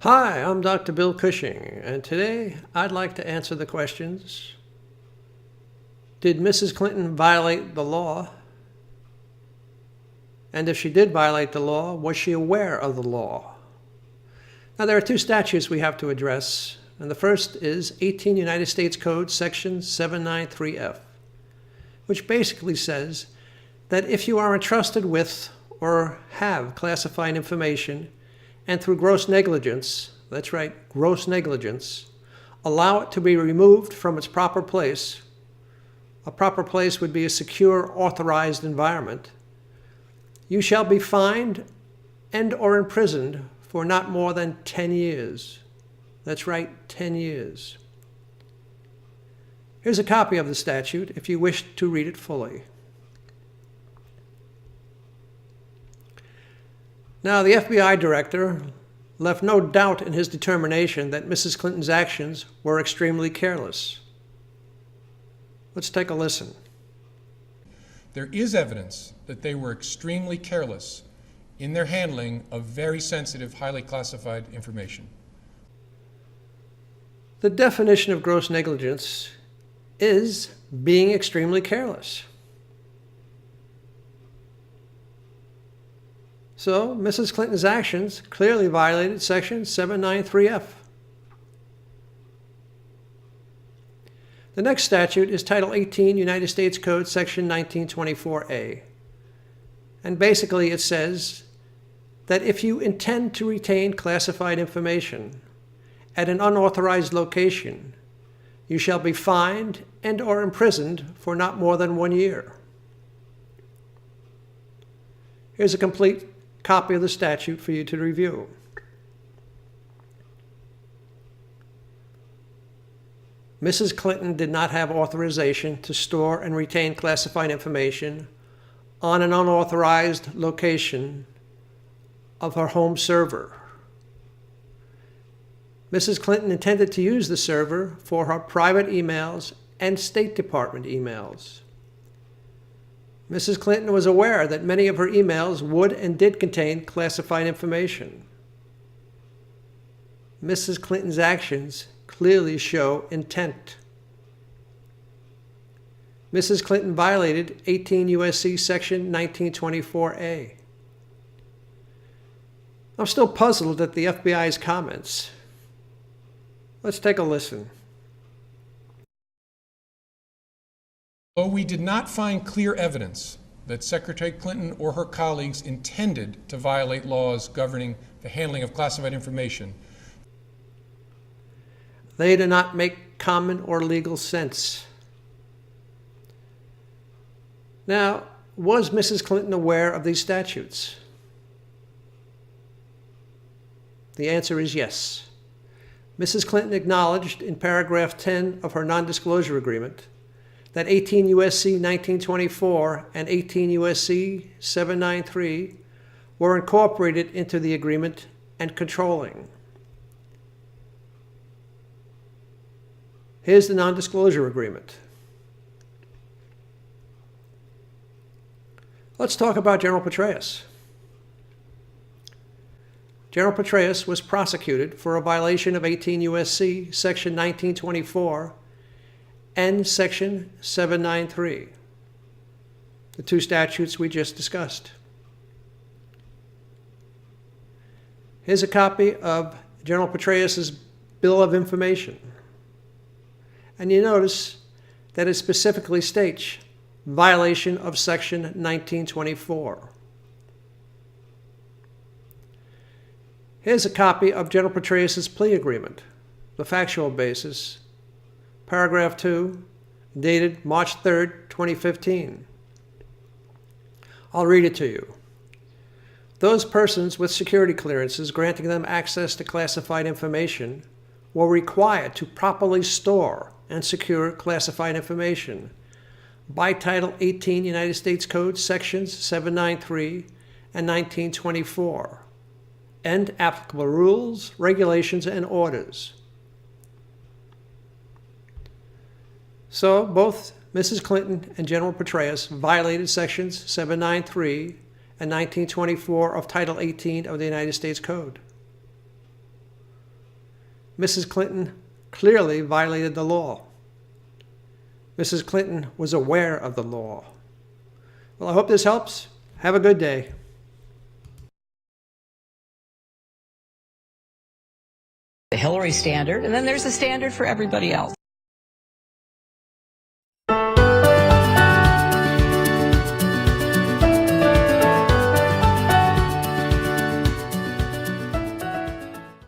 Hi, I'm Dr. Bill Cushing, and today I'd like to answer the questions: did Mrs. Clinton violate the law? And if she did violate the law, was she aware of the law? Now, there are two statutes we have to address, and the first is 18 United States Code Section 793F, which basically says that if you are entrusted with or have classified information, and through gross negligence, that's right, gross negligence, allow it to be removed from its proper place. A proper place would be a secure, authorized environment. You shall be fined and or imprisoned for not more than 10 years. That's right, 10 years. Here's a copy of the statute if you wish to read it fully. Now, the FBI director left no doubt in his determination that Mrs. Clinton's actions were extremely careless. Let's take a listen. There is evidence that they were extremely careless in their handling of very sensitive, highly classified information. The definition of gross negligence is being extremely careless. So, Mrs. Clinton's actions clearly violated Section 793F. The next statute is Title 18 United States Code Section 1924A. And basically it says that if you intend to retain classified information at an unauthorized location, you shall be fined and or imprisoned for not more than 1 year. Here's a complete copy of the statute for you to review. Mrs. Clinton did not have authorization to store and retain classified information on an unauthorized location of her home server. Mrs. Clinton intended to use the server for her private emails and State Department emails. Mrs. Clinton was aware that many of her emails would and did contain classified information. Mrs. Clinton's actions clearly show intent. Mrs. Clinton violated 18 U.S.C. Section 1924A. I'm still puzzled at the FBI's comments. Let's take a listen. Although we did not find clear evidence that Secretary Clinton or her colleagues intended to violate laws governing the handling of classified information, they do not make common or legal sense. Now, was Mrs. Clinton aware of these statutes? The answer is yes. Mrs. Clinton acknowledged in paragraph 10 of her non-disclosure agreement that 18 U.S.C. 1924 and 18 U.S.C. 793 were incorporated into the agreement and controlling. Here's the non-disclosure agreement. Let's talk about General Petraeus. General Petraeus was prosecuted for a violation of 18 U.S.C. Section 1924 and Section 793, the two statutes we just discussed. Here's a copy of General Petraeus's Bill of Information. And you notice that it specifically states violation of Section 1924. Here's a copy of General Petraeus's plea agreement, the factual basis, paragraph 2, dated March 3rd, 2015. I'll read it to you. Those persons with security clearances granting them access to classified information were required to properly store and secure classified information by Title 18 United States Code Sections 793 and 1924, and applicable rules, regulations, and orders. So both Mrs. Clinton and General Petraeus violated Sections 793 and 1924 of Title 18 of the United States Code. Mrs. Clinton clearly violated the law. Mrs. Clinton was aware of the law. Well, I hope this helps. Have a good day. The Hillary standard, and then there's a standard for everybody else.